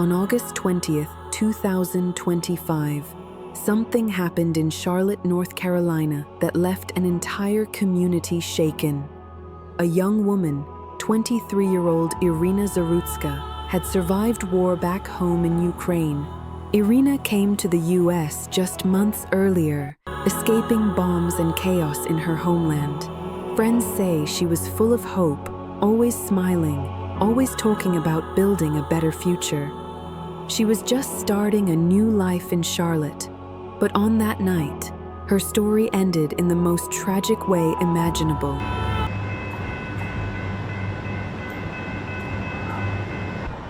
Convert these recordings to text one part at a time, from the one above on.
On August 20th, 2025, something happened in Charlotte, North Carolina that left an entire community shaken. A young woman, 23-year-old Iryna had survived war back home in Ukraine. Iryna came to the US just months earlier, escaping bombs and chaos in her homeland. Friends say she was full of hope, always smiling, always talking about building a better future. She was just starting a new life in Charlotte, but on that night, her story ended in the most tragic way imaginable.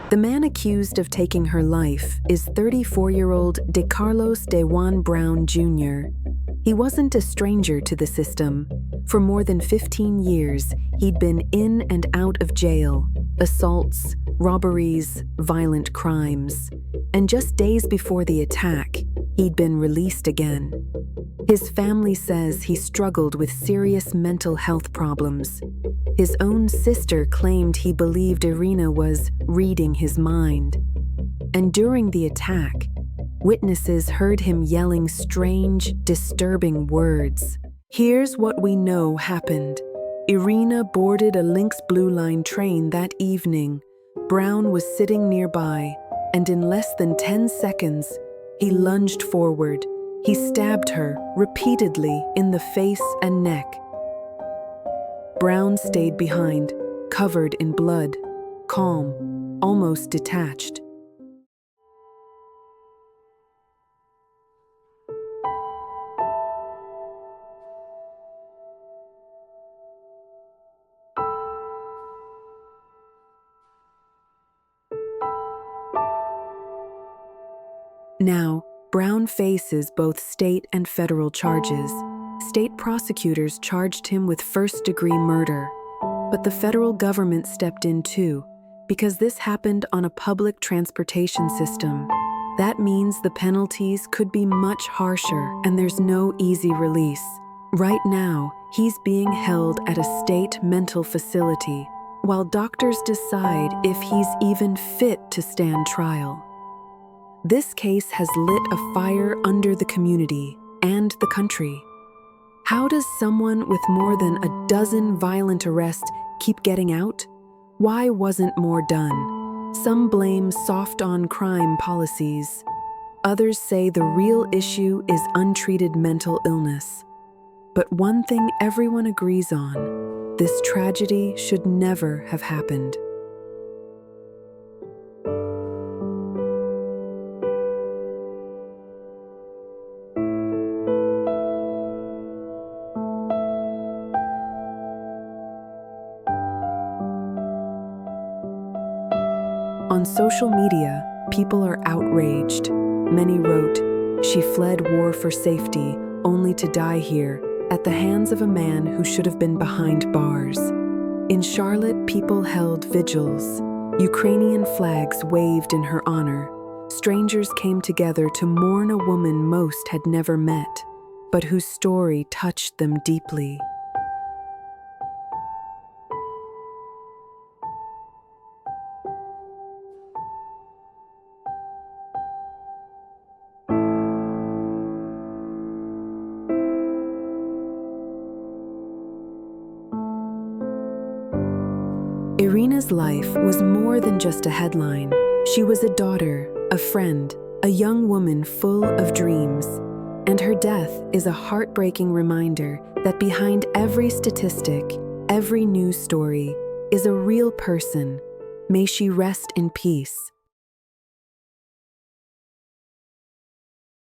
The man accused of taking her life is 34-year-old DeCarlos DeJuan Brown Jr. He wasn't a stranger to the system. For more than 15 years, he'd been in and out of jail, assaults, robberies, violent crimes. And just days before the attack, he'd been released again. His family says he struggled with serious mental health problems. His own sister claimed he believed Iryna was reading his mind. And during the attack, witnesses heard him yelling strange, disturbing words. Here's what we know happened. Iryna boarded a Lynx Blue Line train that evening. Brown was sitting nearby, and in less than 10 seconds, he lunged forward. He stabbed her repeatedly in the face and neck. Brown stayed behind, covered in blood, calm, almost detached. Now, Brown faces both state and federal charges. State prosecutors charged him with first-degree murder, but the federal government stepped in too, because this happened on a public transportation system. That means the penalties could be much harsher, and there's no easy release. Right now, he's being held at a state mental facility, while doctors decide if he's even fit to stand trial. This case has lit a fire under the community and the country. How does someone with more than a dozen violent arrests keep getting out? Why wasn't more done? Some blame soft-on-crime policies. Others say the real issue is untreated mental illness. But one thing everyone agrees on: this tragedy should never have happened. On social media, people are outraged. Many wrote, "She fled war for safety, only to die here, at the hands of a man who should have been behind bars." In Charlotte, people held vigils. Ukrainian flags waved in her honor. Strangers came together to mourn a woman most had never met, but whose story touched them deeply. Iryna's life was more than just a headline. She was a daughter, a friend, a young woman full of dreams. And her death is a heartbreaking reminder that behind every statistic, every news story, is a real person. May she rest in peace.